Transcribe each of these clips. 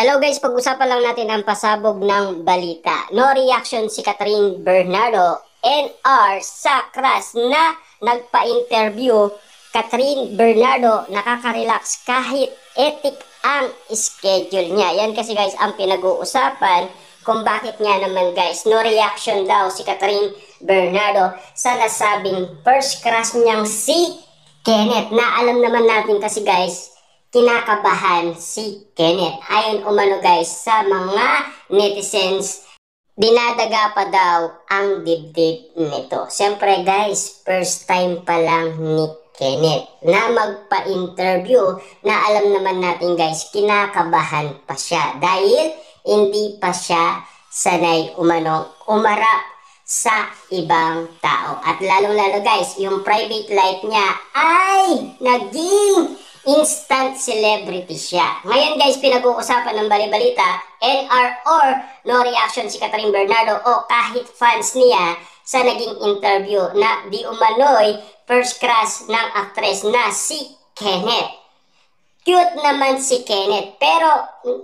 Hello guys, pag-usapan lang natin ang pasabog ng balita. No reaction si Catherine Bernardo, NR sa crush na nagpa-interview. Catherine Bernardo nakaka-relax kahit etik ang schedule niya. Yan kasi guys ang pinag-uusapan kung bakit nga naman guys no reaction daw si Catherine Bernardo sa nasabing first crush niyang si Kenneth. Na alam naman natin kasi guys kinakabahan si Kenneth. Ayon umano guys sa mga netizens, dinadaga pa daw ang dibdib nito. Siyempre guys, first time pa lang ni Kenneth na magpa-interview na alam naman natin guys, kinakabahan pa siya dahil hindi pa siya sanay umano umarap sa ibang tao. At lalong-lalo guys, yung private life niya ay naging instant celebrity siya. Ngayon guys, pinag-uusapan ng balibalita, NR or no reaction si Catherine Bernardo o kahit fans niya sa naging interview na di umano'y first crush ng actress na si Kenneth. Cute naman si Kenneth pero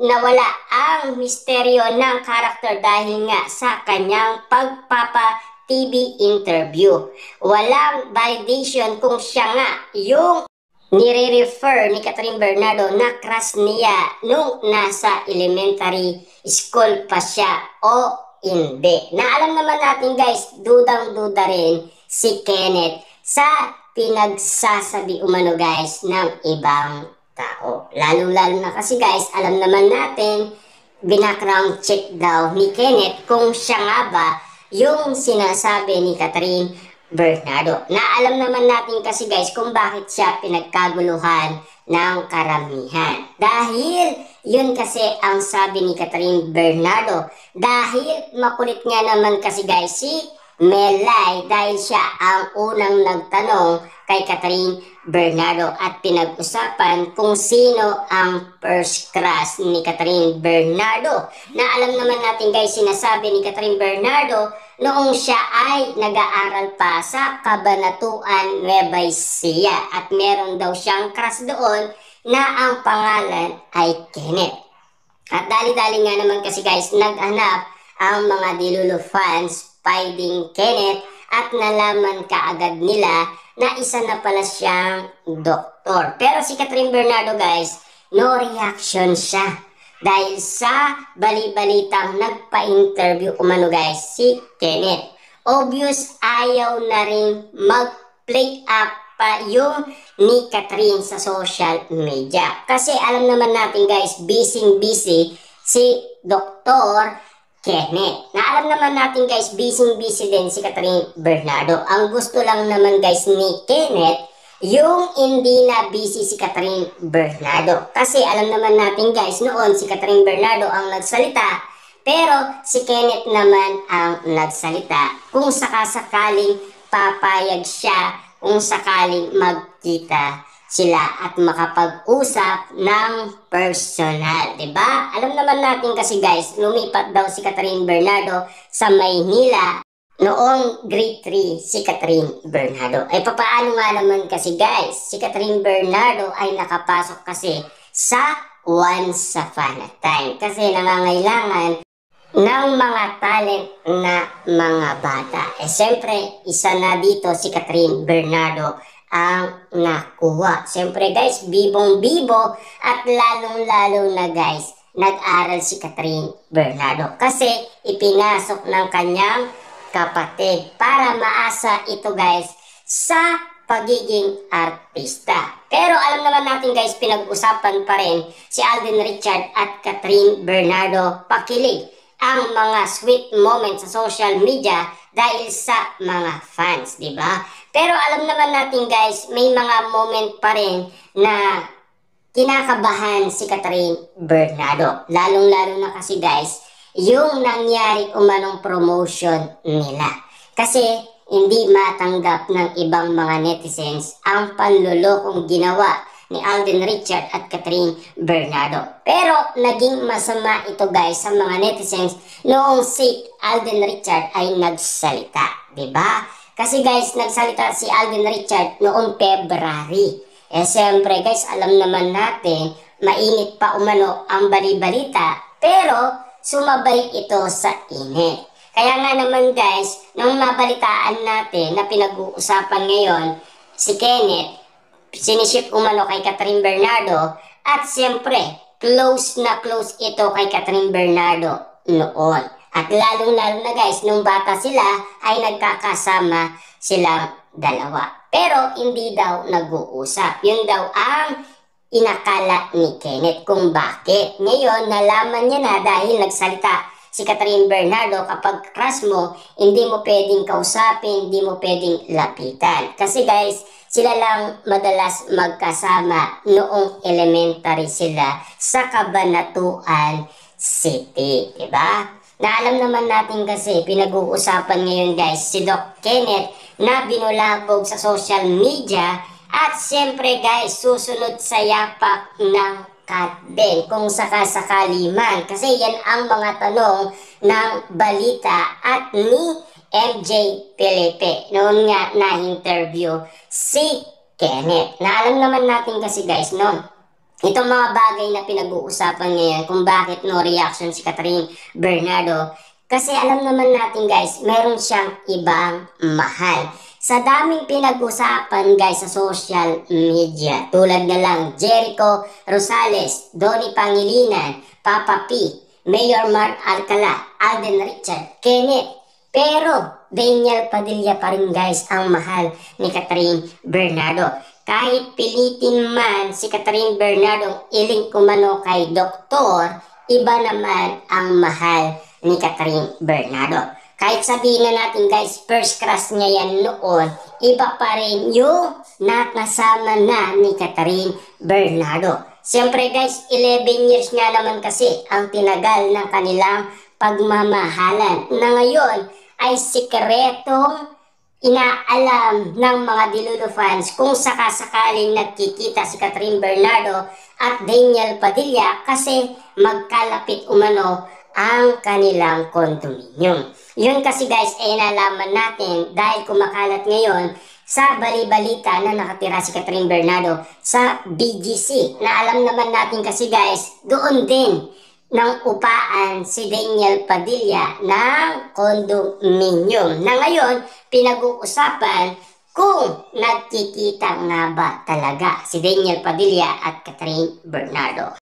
nawala ang misteryo ng karakter dahil nga sa kanyang pagpapa-TV interview. Walang validation kung siya nga yung nire-refer ni Catherine Bernardo na crush niya nung nasa elementary school pa siya o hindi. Na alam naman natin guys, dudang-duda rin si Kenneth sa pinagsasabi umano guys ng ibang tao. Lalo-lalo na kasi guys, alam naman natin, binackground check daw ni Kenneth kung siya nga ba yung sinasabi ni Catherine Bernardo. Na alam naman natin kasi guys kung bakit siya pinagkaguluhan ng karamihan. Dahil yun kasi ang sabi ni Catherine Bernardo. Dahil makulit nga naman kasi guys si Melay dahil siya ang unang nagtanong kay Catherine Bernardo at pinag-usapan kung sino ang first crush ni Catherine Bernardo. Na alam naman natin guys, sinasabi ni Catherine Bernardo noong siya ay nag-aaral pa sa Cabanatuan, Nueva Ecija at meron daw siyang crush doon na ang pangalan ay Kenneth. At dali-dali nga naman kasi guys, naghanap ang mga Dilulu fans finding Kenneth at nalaman kaagad nila na isa na pala siyang doktor. Pero si Catherine Bernardo guys, no reaction siya dahil sa bali-balitang nagpa-interview umano guys si Kenneth. Obvious ayaw na rin mag-play up pa yung ni Catherine sa social media. Kasi alam naman natin guys, busy si Dr. Kenneth. Na alam naman natin guys, busy din si Catherine Bernardo. Ang gusto lang naman guys ni Kenneth, yung hindi na busy si Catherine Bernardo. Kasi alam naman natin guys, noon si Catherine Bernardo ang nagsalita, pero si Kenneth naman ang nagsalita. Kung sakasakaling papayag siya, kung sakaling magkita sila at makapag-usap ng personal, diba? Alam naman natin kasi guys, lumipat daw si Catherine Bernardo sa Maynila noong grade 3 si Catherine Bernardo. Ay papaano nga naman kasi guys, si Catherine Bernardo ay nakapasok kasi sa Once Upon a Time kasi nangangailangan ng mga talent na mga bata. Siyempre, isa na dito si Catherine Bernardo ang nakuha. Siyempre guys, bibong-bibo at lalong-lalo na guys, nag-aral si Catherine Bernardo kasi ipinasok ng kanyang kapatid para maasa ito guys sa pagiging artista. Pero alam naman natin guys, pinag-usapan pa rin si Alden Richard at Catherine Bernardo. Pakilig ang mga sweet moments sa social media dahil sa mga fans, di ba? Pero alam naman natin guys, may mga moment pa rin na kinakabahan si Catherine Bernardo. Lalong-lalo na kasi guys, yung nangyari umanong promotion nila. Kasi hindi matanggap ng ibang mga netizens ang panlulokong ginawa ni Alden Richard at Catherine Bernardo. Pero naging masama ito guys sa mga netizens noong si Alden Richard ay nagsalita, di ba? Kasi guys, nagsalita si Alden Richard noong February. Siyempre guys, alam naman natin mainit pa umano ang balibalita, pero sumabay ito sa init. Kaya nga naman guys, nung mabalitaan natin na pinag-uusapan ngayon, si Kenneth, siniship umano kay Catherine Bernardo, at siyempre, close na close ito kay Catherine Bernardo noon. At lalong-lalo na guys, nung bata sila ay nagkakasama silang dalawa. Pero hindi daw nag-uusap. Yun daw ang inakala ni Kenneth kung bakit. Ngayon, nalaman niya na dahil nagsalita si Catherine Bernardo, kapag crush mo, hindi mo pwedeng kausapin, hindi mo pwedeng lapitan. Kasi guys, sila lang madalas magkasama noong elementary sila sa Cabanatuan City. Diba? Na alam naman natin kasi, pinag-uusapan ngayon guys, si Doc Kenneth na binulabog sa social media at siyempre guys, susunod sa yapak ng Kat din kung sakasakali man. Kasi yan ang mga tanong ng balita at ni MJ Felipe noon nga na-interview si Kenneth. Na alam naman natin kasi guys, no? Itong mga bagay na pinag-uusapan ngayon kung bakit no reaction si Catherine Bernardo. Kasi alam naman natin guys, meron siyang ibang mahal. Sa daming pinag-usapan guys sa social media, tulad na lang Jericho Rosales, Donnie Pangilinan, Papa P, Mayor Mark Alcala, Alden Richard, Kenneth. Pero Daniel Padilla pa rin guys ang mahal ni Catherine Bernardo. Kahit pilitin man si Catherine Bernardo iling kumano kay doktor, iba naman ang mahal ni Catherine Bernardo. Kahit sabihin na natin guys, first crush niya yan noon, iba pa rin yung nakasama na ni Catherine Bernardo. Siyempre guys, 11 years nga naman kasi ang tinagal ng kanilang pagmamahalan na ngayon ay sikretong inaalam ng mga Dilulo fans kung sakasakaling nagkikita si Catherine Bernardo at Daniel Padilla kasi magkalapit umano ang kanilang condominium. Yun kasi guys ay nalaman natin dahil kumakalat ngayon sa bali-balita na nakatira si Catherine Bernardo sa BGC. Na alam naman natin kasi guys, doon din ng upaan si Daniel Padilla ng condominium. Na ngayon, pinag-uusapan kung nagkikita nga ba talaga si Daniel Padilla at Catherine Bernardo.